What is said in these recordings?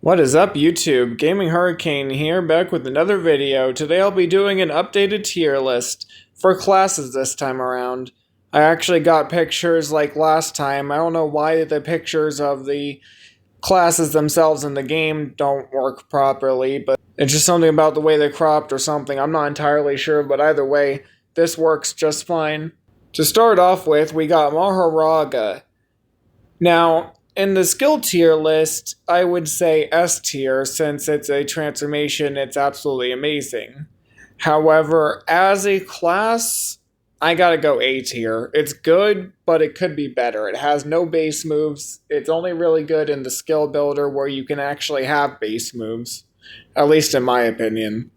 What is up, YouTube? Gaming Hurricane here, back with another video. Today I'll be doing an updated tier list for classes this time around. I actually got pictures like last time. I don't know why the pictures of the classes themselves in the game don't work properly, but it's just something about the way they're cropped or something. I'm not entirely sure, but either way, this works just fine. To start off with, we got Maharaga. Now, in the skill tier list, I would say S tier, since it's a transformation, it's absolutely amazing. However, as a class, I gotta go A tier. It's good, but it could be better. It has no base moves. It's only really good in the skill builder where you can actually have base moves. At least in my opinion.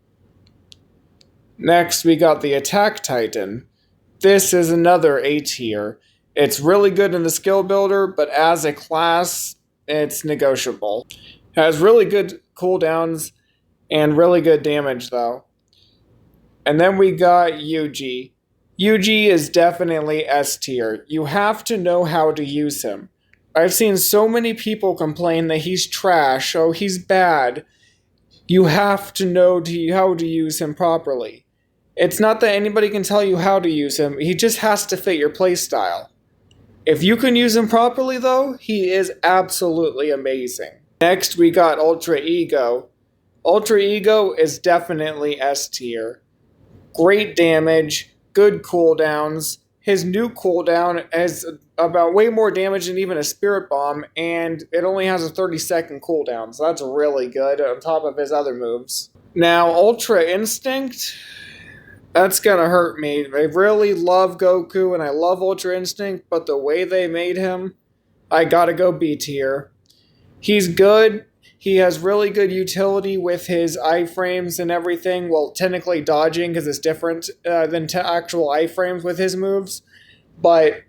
Next, we got the Attack Titan. This is another A tier. It's really good in the skill builder, but as a class, it's negotiable. Has really good cooldowns and really good damage though. And then we got Yuji. Yuji is definitely S tier. You have to know how to use him. I've seen so many people complain that he's trash, oh he's bad. You have to know how to use him properly. It's not that anybody can tell you how to use him, he just has to fit your playstyle. If you can use him properly though, he is absolutely amazing. Next we got Ultra Ego. Ultra Ego is definitely S tier. Great damage, good cooldowns. His new cooldown has about way more damage than even a Spirit Bomb, and it only has a 30-second cooldown, so that's really good on top of his other moves. Now, Ultra Instinct, that's gonna hurt me. I really love Goku and I love Ultra Instinct, but the way they made him, I gotta go B tier. He's good. He has really good utility with his iframes and everything. Well, technically dodging because it's different than actual iframes with his moves. But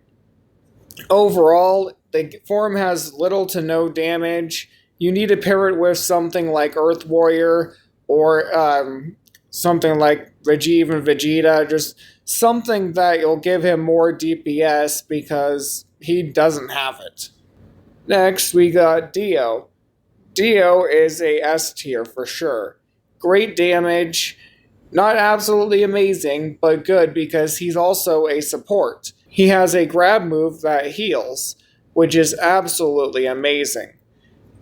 overall, the form has little to no damage. You need to pair it with something like Earth Warrior or something like Vegeta and Vegeta, just something that will give him more DPS because he doesn't have it. Next, we got Dio. Dio is a S tier for sure. Great damage, not absolutely amazing, but good because he's also a support. He has a grab move that heals, which is absolutely amazing.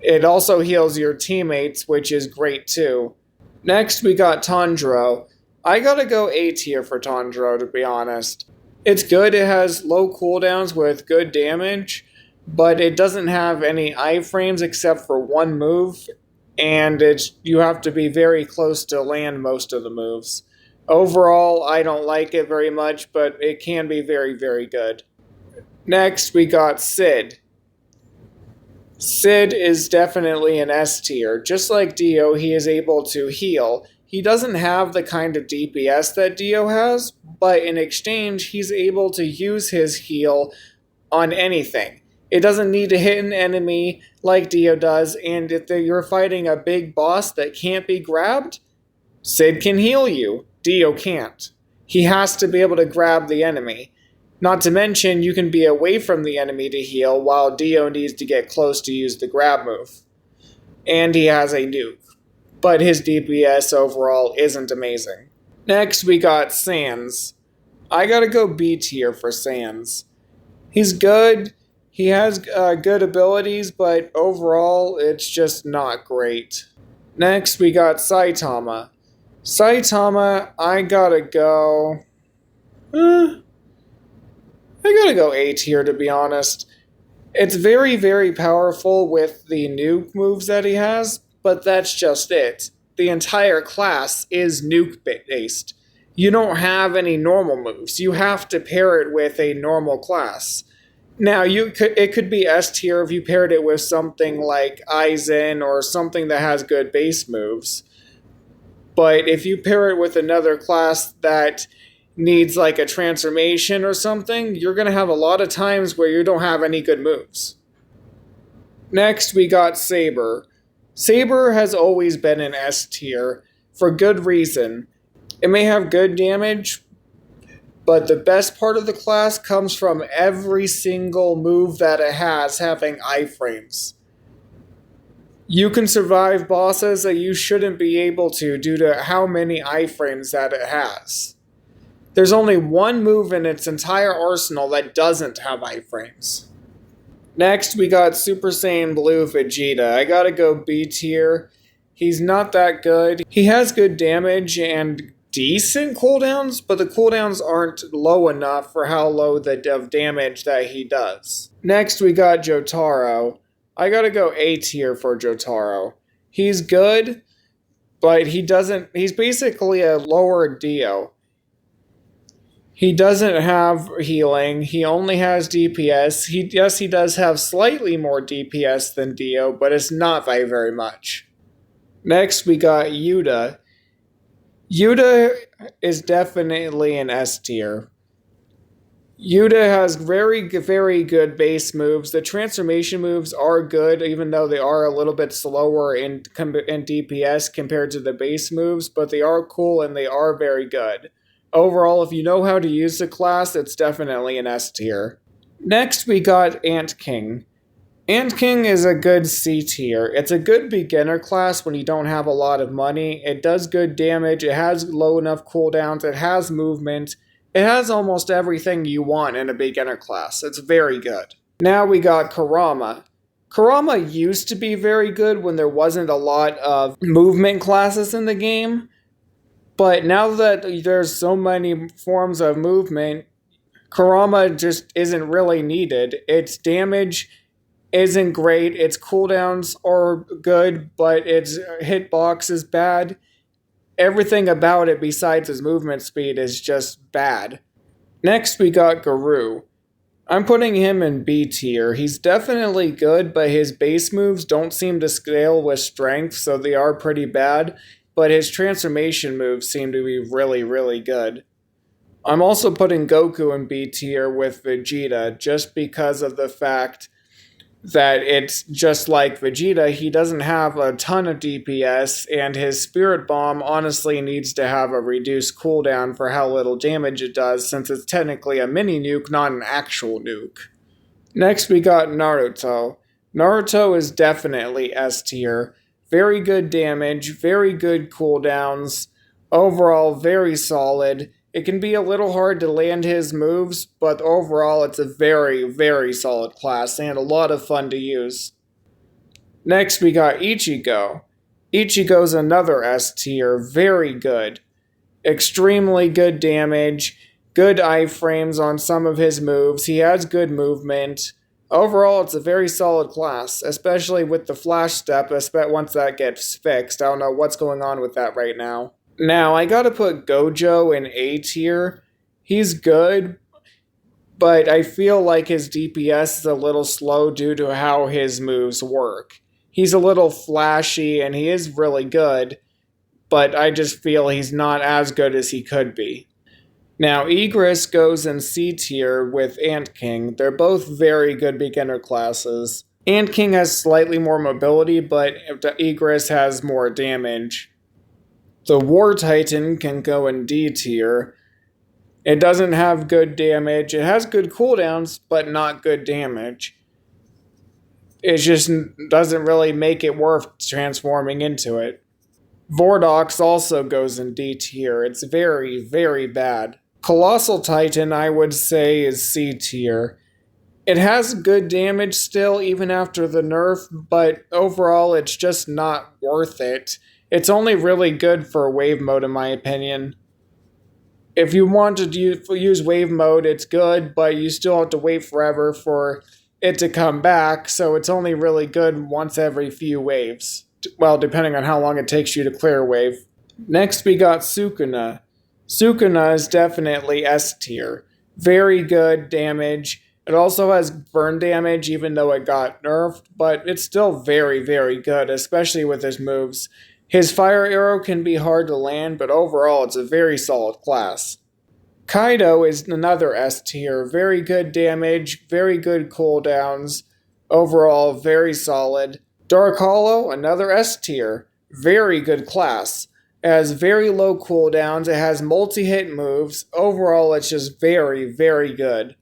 It also heals your teammates, which is great too. Next, we got Tanjiro. I gotta go A tier for Tanjiro, to be honest. It's good, it has low cooldowns with good damage, but it doesn't have any iframes except for one move, and you have to be very close to land most of the moves. Overall, I don't like it very much, but it can be very, very good. Next, we got Sid. Sid is definitely an S tier. Just like Dio, he is able to heal. He doesn't have the kind of DPS that Dio has, but in exchange, he's able to use his heal on anything. It doesn't need to hit an enemy like Dio does, and if you're fighting a big boss that can't be grabbed, Sid can heal you. Dio can't. He has to be able to grab the enemy. Not to mention, you can be away from the enemy to heal, while Dio needs to get close to use the grab move. And he has a nuke. But his DPS overall isn't amazing. Next, we got Sans. I gotta go B tier for Sans. He's good. He has good abilities, but overall, it's just not great. Next, we got Saitama. Saitama, I gotta go A tier, to be honest. It's very, very powerful with the nuke moves that he has, but that's just it. The entire class is nuke based. You don't have any normal moves. You have to pair it with a normal class. Now, it could be S tier if you paired it with something like Aizen or something that has good base moves. But if you pair it with another class that needs like a transformation or something, you're going to have a lot of times where you don't have any good moves. Next, we got Saber. Saber has always been an S tier for good reason. It may have good damage, but the best part of the class comes from every single move that it has having iframes. You can survive bosses that you shouldn't be able to due to how many iframes that it has. There's only one move in its entire arsenal that doesn't have iframes. Next, we got Super Saiyan Blue Vegeta. I gotta go B tier. He's not that good. He has good damage and decent cooldowns, but the cooldowns aren't low enough for how low the damage that he does. Next, we got Jotaro. I gotta go A tier for Jotaro. He's good, but he's basically a lower Dio. He doesn't have healing. He only has DPS. He does have slightly more DPS than Dio, but it's not by very much. Next, we got Yuta. Yuta is definitely an S tier. Yuta has very, very good base moves. The transformation moves are good, even though they are a little bit slower in DPS compared to the base moves, but they are cool and they are very good. Overall, if you know how to use the class, it's definitely an S tier. Next, we got Ant King. Ant King is a good C tier. It's a good beginner class when you don't have a lot of money. It does good damage, it has low enough cooldowns, it has movement, it has almost everything you want in a beginner class. It's very good. Now we got Kurama. Kurama used to be very good when there wasn't a lot of movement classes in the game. But now that there's so many forms of movement, Kurama just isn't really needed. Its damage isn't great, its cooldowns are good, but its hitbox is bad. Everything about it besides its movement speed is just bad. Next we got Guru. I'm putting him in B tier. He's definitely good, but his base moves don't seem to scale with strength, so they are pretty bad. But his transformation moves seem to be really, really good. I'm also putting Goku in B tier with Vegeta, just because of the fact that it's just like Vegeta, he doesn't have a ton of DPS, and his Spirit Bomb honestly needs to have a reduced cooldown for how little damage it does, since it's technically a mini nuke, not an actual nuke. Next we got Naruto. Naruto is definitely S tier. Very good damage, very good cooldowns, overall very solid. It can be a little hard to land his moves, but overall it's a very, very solid class and a lot of fun to use. Next we got Ichigo. Ichigo's another S tier, very good. Extremely good damage, good iframes on some of his moves, he has good movement. Overall, it's a very solid class, especially with the flash step, once that gets fixed. I don't know what's going on with that right now. Now, I gotta put Gojo in A tier. He's good, but I feel like his DPS is a little slow due to how his moves work. He's a little flashy, and he is really good, but I just feel he's not as good as he could be. Now, Igris goes in C tier with Ant King. They're both very good beginner classes. Ant King has slightly more mobility, but Igris has more damage. The War Titan can go in D tier. It doesn't have good damage. It has good cooldowns, but not good damage. It just doesn't really make it worth transforming into it. Vordox also goes in D tier. It's very, very bad. Colossal Titan, I would say, is C tier. It has good damage still, even after the nerf, but overall it's just not worth it. It's only really good for wave mode, in my opinion. If you want to use wave mode, it's good, but you still have to wait forever for it to come back, so it's only really good once every few waves. Well, depending on how long it takes you to clear a wave. Next we got Sukuna. Sukuna is definitely S tier. Very good damage. It also has burn damage even though it got nerfed, but it's still very, very good, especially with his moves. His fire arrow can be hard to land, but overall it's a very solid class. Kaido is another S tier. Very good damage, very good cooldowns. Overall, very solid. Dark Hollow, another S tier. Very good class. It has very low cooldowns, it has multi-hit moves. Overall, it's just very, very good.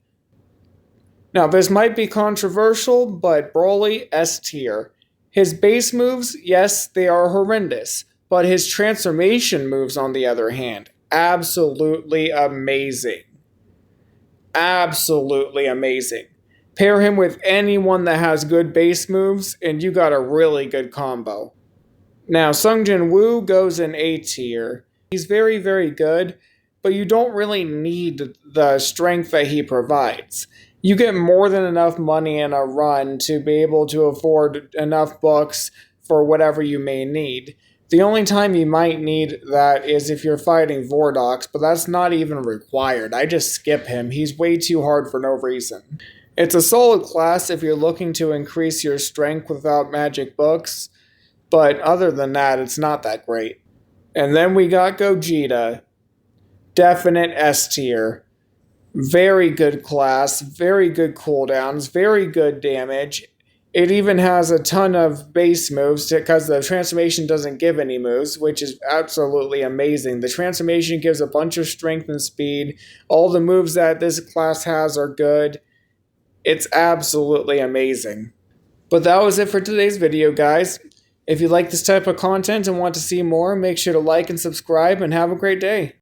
Now, this might be controversial, but Broly, S tier. His base moves, yes, they are horrendous, but his transformation moves, on the other hand, absolutely amazing. Absolutely amazing. Pair him with anyone that has good base moves, and you got a really good combo. Now, Sung Jin Woo goes in A tier. He's very, very good, but you don't really need the strength that he provides. You get more than enough money in a run to be able to afford enough books for whatever you may need. The only time you might need that is if you're fighting Vordox, but that's not even required. I just skip him. He's way too hard for no reason. It's a solid class if you're looking to increase your strength without magic books, but other than that, it's not that great. And then we got Gogeta. Definite S tier. Very good class, very good cooldowns, very good damage. It even has a ton of base moves because the transformation doesn't give any moves, which is absolutely amazing. The transformation gives a bunch of strength and speed. All the moves that this class has are good. It's absolutely amazing. But that was it for today's video, guys. If you like this type of content and want to see more, make sure to like and subscribe, and have a great day.